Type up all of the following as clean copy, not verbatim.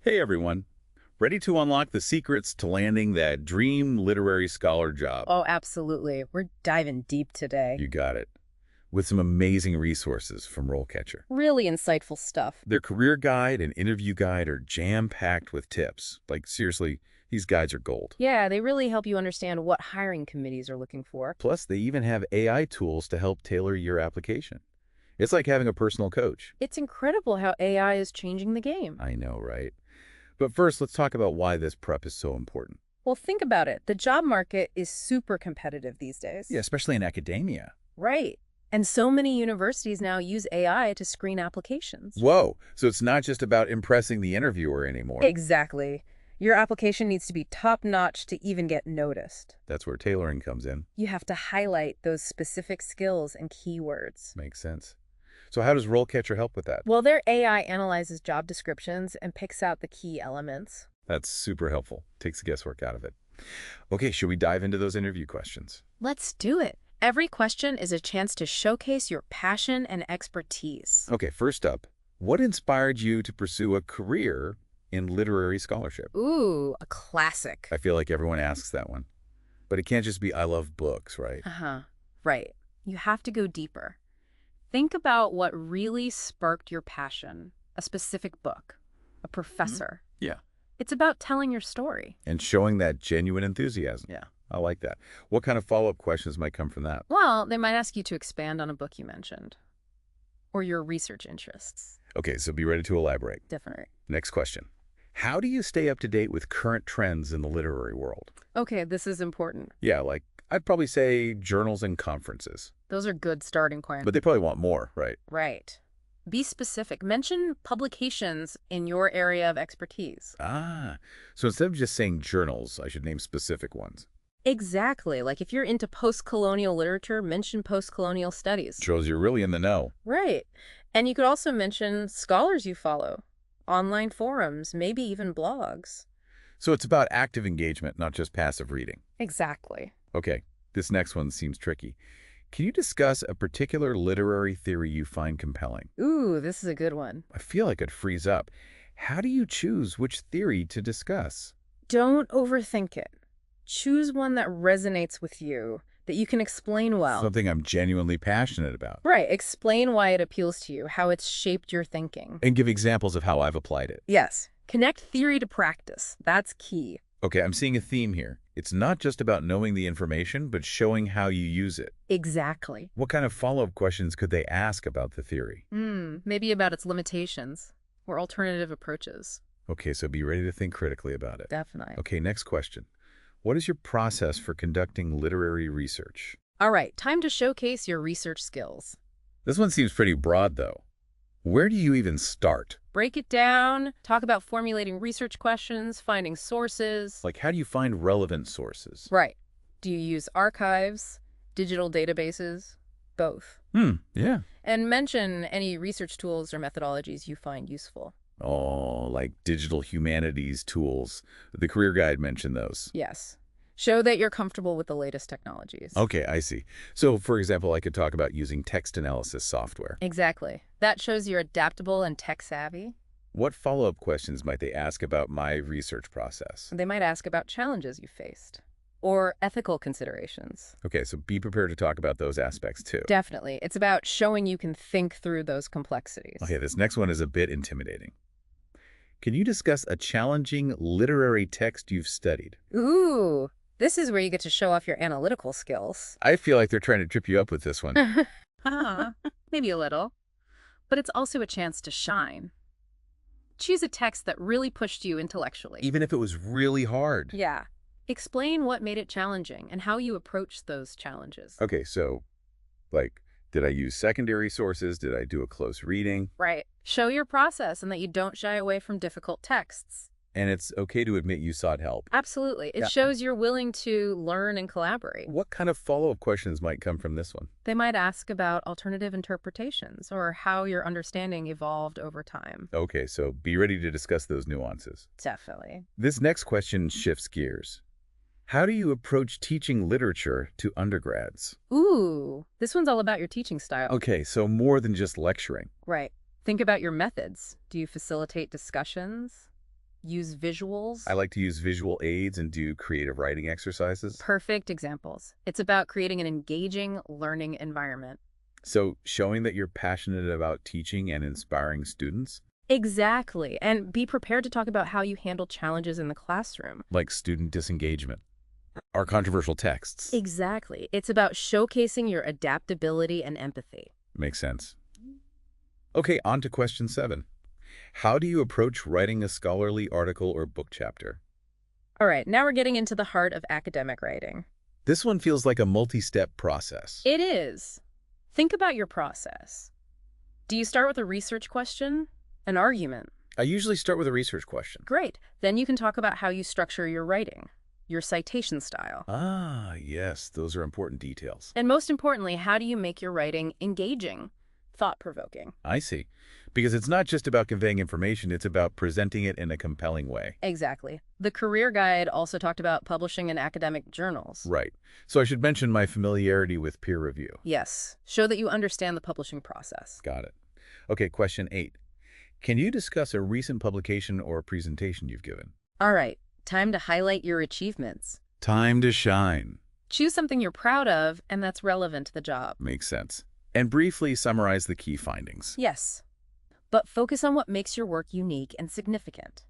Hey everyone, ready to unlock the secrets to landing that dream literary scholar job? Oh, absolutely. We're diving deep today. You got it. With some amazing resources from RoleCatcher. Really insightful stuff. Their career guide and interview guide are jam-packed with tips. Like seriously, these guides are gold. Yeah, they really help you understand what hiring committees are looking for. Plus, they even have AI tools to help tailor your application. It's like having a personal coach. It's incredible how AI is changing the game. I know, right? But first, let's talk about why this prep is so important. Well, think about it. The job market is super competitive these days. Yeah, especially in academia. Right. And so many universities now use AI to screen applications. Whoa, so it's not just about impressing the interviewer anymore. Exactly. Your application needs to be top-notch to even get noticed. That's where tailoring comes in. You have to highlight those specific skills and keywords. Makes sense. So how does RoleCatcher help with that? Well, their AI analyzes job descriptions and picks out the key elements. That's super helpful. Takes the guesswork out of it. Okay, should we dive into those interview questions? Let's do it. Every question is a chance to showcase your passion and expertise. Okay, first up, what inspired you to pursue a career in literary scholarship? Ooh, a classic. I feel like everyone asks that one. But it can't just be I love books, right? Uh-huh. Right. You have to go deeper. Think about what really sparked your passion. A specific book. A professor. Yeah. It's about telling your story. And showing that genuine enthusiasm. Yeah. I like that. What kind of follow-up questions might come from that? Well, they might ask you to expand on a book you mentioned. Or your research interests. Okay, so be ready to elaborate. Definitely. Next question. How do you stay up to date with current trends in the literary world? Okay, this is important. Yeah, like I'd probably say journals and conferences. Those are good starting points. But they probably want more, right? Right. Be specific. Mention publications in your area of expertise. Ah, so instead of just saying journals, I should name specific ones. Exactly. Like if you're into post-colonial literature, mention post-colonial studies. Shows you're really in the know. Right. And you could also mention scholars you follow, online forums, maybe even blogs. So it's about active engagement, not just passive reading. Exactly. Okay, this next one seems tricky. Can you discuss a particular literary theory you find compelling? Ooh, this is a good one. I feel like I'd freeze up. How do you choose which theory to discuss? Don't overthink it. Choose one that resonates with you, that you can explain well. Something I'm genuinely passionate about. Right. Explain why it appeals to you, how it's shaped your thinking. And give examples of how I've applied it. Yes. Connect theory to practice. That's key. Okay, I'm seeing a theme here. It's not just about knowing the information, but showing how you use it. Exactly. What kind of follow-up questions could they ask about the theory? Maybe about its limitations or alternative approaches. Okay, so be ready to think critically about it. Definitely. Okay, next question. What is your process for conducting literary research? All right, time to showcase your research skills. This one seems pretty broad, though. Where do you even start? Break it down, talk about formulating research questions, finding sources. Like, how do you find relevant sources? Right. Do you use archives, digital databases? Both. Yeah. And mention any research tools or methodologies you find useful. Oh, like digital humanities tools. The career guide mentioned those. Yes. Show that you're comfortable with the latest technologies. Okay, I see. So, for example, I could talk about using text analysis software. Exactly. That shows you're adaptable and tech-savvy. What follow-up questions might they ask about my research process? They might ask about challenges you faced or ethical considerations. Okay, so be prepared to talk about those aspects too. Definitely. It's about showing you can think through those complexities. Okay, this next one is a bit intimidating. Can you discuss a challenging literary text you've studied? Ooh, this is where you get to show off your analytical skills. I feel like they're trying to trip you up with this one. Maybe a little. But it's also a chance to shine. Choose a text that really pushed you intellectually. Even if it was really hard. Yeah. Explain what made it challenging and how you approached those challenges. Okay, so, like, did I use secondary sources? Did I do a close reading? Right. Show your process and that you don't shy away from difficult texts. And it's okay to admit you sought help. Absolutely. It Yeah. shows you're willing to learn and collaborate. What kind of follow-up questions might come from this one? They might ask about alternative interpretations or how your understanding evolved over time. Okay, so be ready to discuss those nuances. Definitely. This next question shifts gears. How do you approach teaching literature to undergrads? Ooh, this one's all about your teaching style. Okay, so more than just lecturing. Right. Think about your methods. Do you facilitate discussions? Use visuals. I like to use visual aids and do creative writing exercises. Perfect examples. It's about creating an engaging learning environment. So showing that you're passionate about teaching and inspiring students, Exactly. And be prepared to talk about how you handle challenges in the classroom. like student disengagement or controversial texts. Exactly. It's about showcasing your adaptability and empathy. Makes sense. Okay, on to question 7. How do you approach writing a scholarly article or book chapter? All right, now we're getting into the heart of academic writing. This one feels like a multi-step process. It is. Think about your process. Do you start with a research question? An argument? I usually start with a research question. Great. Then you can talk about how you structure your writing, your citation style. Ah, yes, those are important details. And most importantly, how do you make your writing engaging, thought-provoking? I see. Because it's not just about conveying information, it's about presenting it in a compelling way. Exactly. The career guide also talked about publishing in academic journals. Right. So I should mention my familiarity with peer review. Yes. Show that you understand the publishing process. Got it. Okay, question 8. Can you discuss a recent publication or presentation you've given? All right. Time to highlight your achievements. Time to shine. Choose something you're proud of and that's relevant to the job. Makes sense. And briefly summarize the key findings. Yes. But focus on what makes your work unique and significant.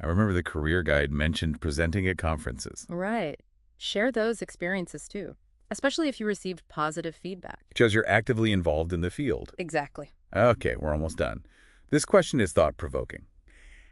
I remember the career guide mentioned presenting at conferences. Right. Share those experiences too, especially if you received positive feedback. Shows you're actively involved in the field. Exactly. Okay, we're almost done. This question is thought-provoking.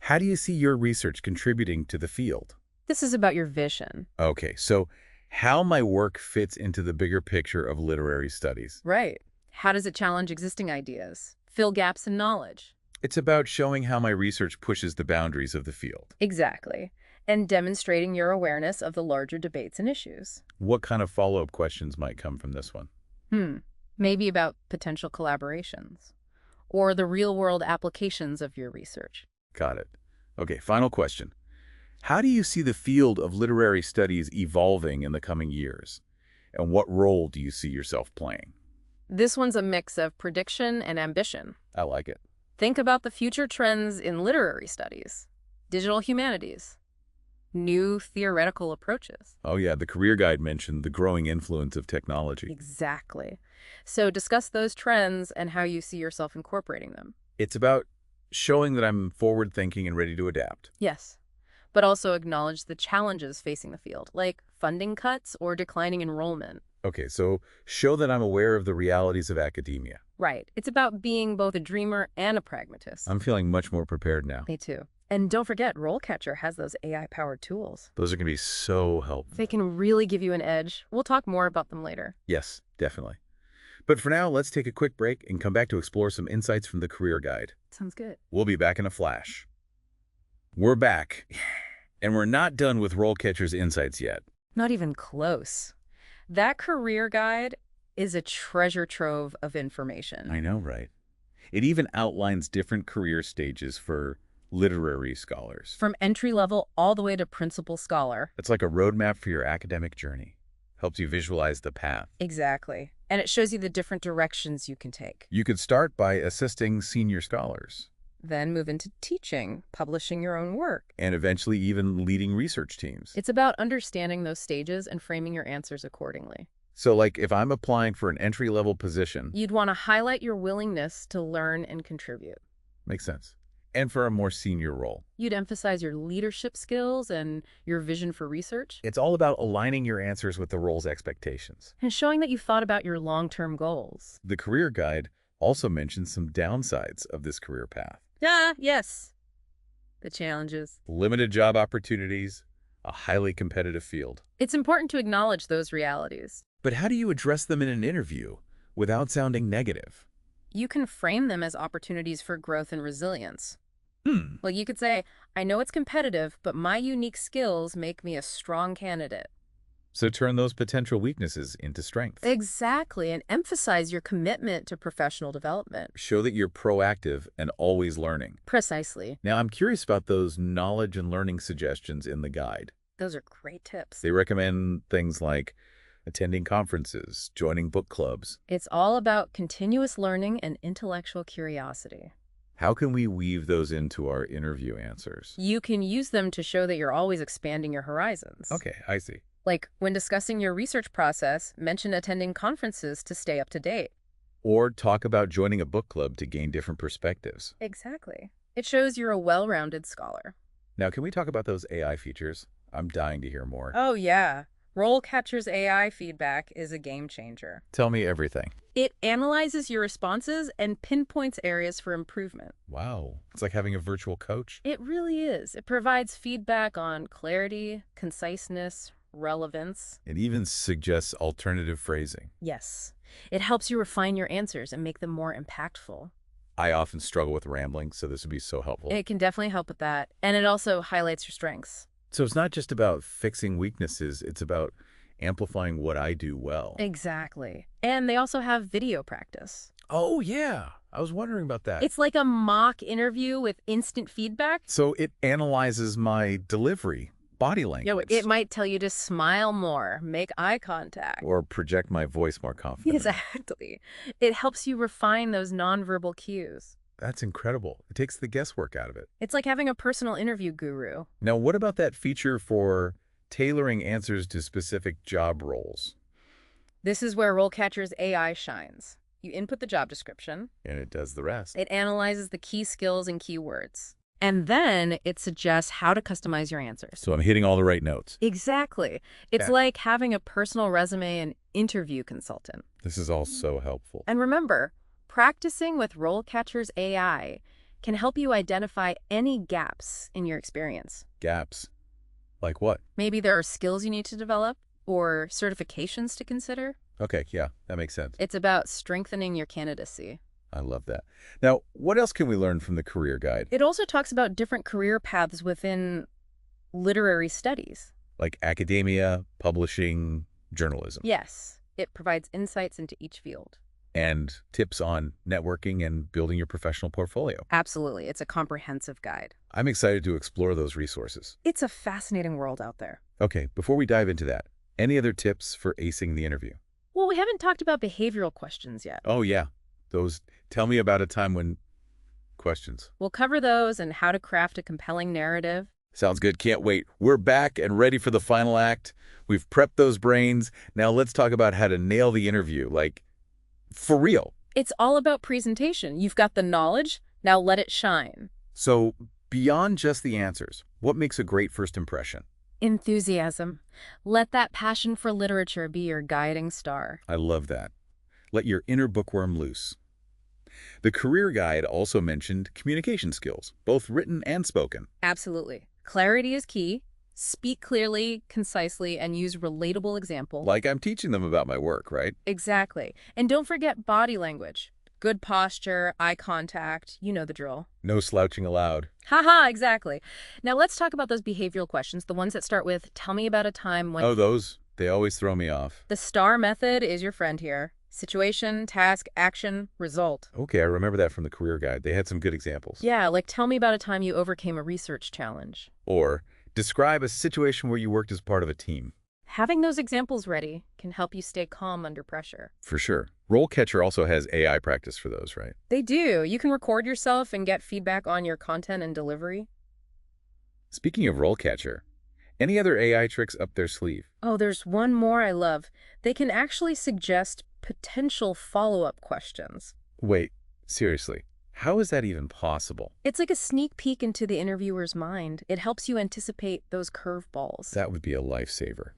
How do you see your research contributing to the field? This is about your vision. Okay, so how my work fits into the bigger picture of literary studies. Right. How does it challenge existing ideas? Fill gaps in knowledge? It's about showing how my research pushes the boundaries of the field. Exactly. And demonstrating your awareness of the larger debates and issues. What kind of follow-up questions might come from this one? Maybe about potential collaborations or the real-world applications of your research. Got it. Okay, final question. How do you see the field of literary studies evolving in the coming years? And what role do you see yourself playing? This one's a mix of prediction and ambition. I like it. Think about the future trends in literary studies, digital humanities, new theoretical approaches. Oh yeah, the career guide mentioned the growing influence of technology. Exactly. So discuss those trends and how you see yourself incorporating them. It's about showing that I'm forward-thinking and ready to adapt. Yes, but also acknowledge the challenges facing the field, like funding cuts or declining enrollment. Okay, so show that I'm aware of the realities of academia. Right. It's about being both a dreamer and a pragmatist. I'm feeling much more prepared now. Me too. And don't forget, RoleCatcher has those AI-powered tools. Those are going to be so helpful. They can really give you an edge. We'll talk more about them later. Yes, definitely. But for now, let's take a quick break and come back to explore some insights from the career guide. Sounds good. We'll be back in a flash. We're back, and we're not done with RoleCatcher's insights yet. Not even close. That career guide is a treasure trove of information. I know, right? It even outlines different career stages for literary scholars. From entry level all the way to principal scholar. It's like a roadmap for your academic journey. Helps you visualize the path. Exactly. And it shows you the different directions you can take. You could start by assisting senior scholars. Then move into teaching, publishing your own work. And eventually even leading research teams. It's about understanding those stages and framing your answers accordingly. So like if I'm applying for an entry-level position, You'd want to highlight your willingness to learn and contribute. makes sense. And for a more senior role, You'd emphasize your leadership skills and your vision for research, it's all about aligning your answers with the role's expectations. and showing that you've thought about your long-term goals. The career guide also mentions some downsides of this career path. Yes. The challenges. Limited job opportunities, a highly competitive field. It's important to acknowledge those realities. But how do you address them in an interview without sounding negative? You can frame them as opportunities for growth and resilience. Hmm. Well, you could say, I know it's competitive, but my unique skills make me a strong candidate. So turn those potential weaknesses into strengths. Exactly, and emphasize your commitment to professional development. Show that you're proactive and always learning. Precisely. Now, I'm curious about those knowledge and learning suggestions in the guide. Those are great tips. They recommend things like attending conferences, joining book clubs. It's all about continuous learning and intellectual curiosity. How can we weave those into our interview answers? You can use them to show that you're always expanding your horizons. Okay, I see. Like when discussing your research process, mention attending conferences to stay up to date. Or talk about joining a book club to gain different perspectives. Exactly. It shows you're a well-rounded scholar. Now, can we talk about those AI features? I'm dying to hear more. Oh, yeah. RoleCatcher's AI feedback is a game changer. Tell me everything. It analyzes your responses and pinpoints areas for improvement. Wow. It's like having a virtual coach. It really is. It provides feedback on clarity, conciseness, relevance. It even suggests alternative phrasing. Yes. It helps you refine your answers and make them more impactful. I often struggle with rambling, so this would be so helpful. It can definitely help with that. And it also highlights your strengths. So it's not just about fixing weaknesses, it's about amplifying what I do well. Exactly. And they also have video practice. Oh, yeah. I was wondering about that. It's like a mock interview with instant feedback. So it analyzes my delivery, body You know, language. it might tell you to smile more, make eye contact. Or project my voice more confidently. Exactly. It helps you refine those nonverbal cues. That's incredible. It takes the guesswork out of it. It's like having a personal interview guru. Now, what about that feature for tailoring answers to specific job roles? This is where RoleCatcher's AI shines. You input the job description. And it does the rest. It analyzes the key skills and keywords. And then it suggests how to customize your answers. So I'm hitting all the right notes. Exactly. It's Yeah. like having a personal resume and interview consultant. This is all so helpful. And remember, practicing with RoleCatcher's AI can help you identify any gaps in your experience. Gaps. Like what? Maybe there are skills you need to develop or certifications to consider. Okay, yeah, that makes sense. It's about strengthening your candidacy. I love that. Now, what else can we learn from the career guide? It also talks about different career paths within literary studies. Like academia, publishing, journalism. Yes, it provides insights into each field. And tips on networking and building your professional portfolio. Absolutely. It's a comprehensive guide. I'm excited to explore those resources. It's a fascinating world out there. Okay, before we dive into that, any other tips for acing the interview? Well, we haven't talked about behavioral questions yet. Oh, yeah. Those tell me about a time when questions. We'll cover those and how to craft a compelling narrative. Sounds good. Can't wait. We're back and ready for the final act. We've prepped those brains. Now let's talk about how to nail the interview, like for real. It's all about presentation. You've got the knowledge, now let it shine. So beyond just the answers, what makes a great first impression? Enthusiasm. Let that passion for literature be your guiding star. I love that. Let your inner bookworm loose. The career guide also mentioned communication skills, both written and spoken. Absolutely. Clarity is key. Speak clearly, concisely, and use relatable examples. Like I'm teaching them about my work, right? Exactly. And don't forget body language. Good posture, eye contact, you know the drill. No slouching allowed. Haha, exactly. Now let's talk about those behavioral questions, the ones that start with, tell me about a time when... Oh, those. They always throw me off. The STAR method is your friend here. Situation, task, action, result. Okay, I remember that from the career guide. They had some good examples. Yeah, like tell me about a time you overcame a research challenge. Or describe a situation where you worked as part of a team. Having those examples ready can help you stay calm under pressure. For sure. RoleCatcher also has AI practice for those, right? They do. You can record yourself and get feedback on your content and delivery. Speaking of RoleCatcher, any other AI tricks up their sleeve? Oh, there's one more I love. They can actually suggest potential follow-up questions. Wait, seriously, how is that even possible? It's like a sneak peek into the interviewer's mind. It helps you anticipate those curveballs. That would be a lifesaver.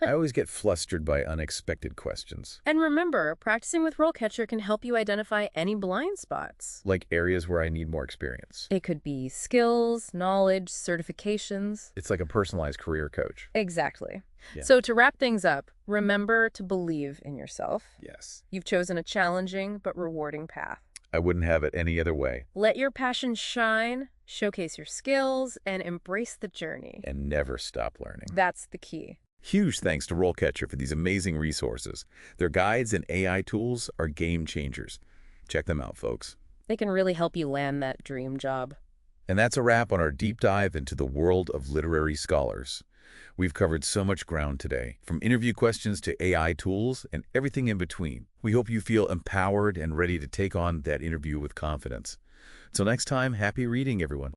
I always get flustered by unexpected questions. And remember, practicing with RoleCatcher can help you identify any blind spots. Like areas where I need more experience. It could be skills, knowledge, certifications. It's like a personalized career coach. Exactly. Yeah. So to wrap things up, remember to believe in yourself. Yes. You've chosen a challenging but rewarding path. I wouldn't have it any other way. Let your passion shine, showcase your skills, and embrace the journey. And never stop learning. That's the key. Huge thanks to RoleCatcher for these amazing resources. Their guides and AI tools are game changers. Check them out, folks. They can really help you land that dream job. And that's a wrap on our deep dive into the world of literary scholars. We've covered so much ground today, from interview questions to AI tools and everything in between. We hope you feel empowered and ready to take on that interview with confidence. Till next time, happy reading, everyone.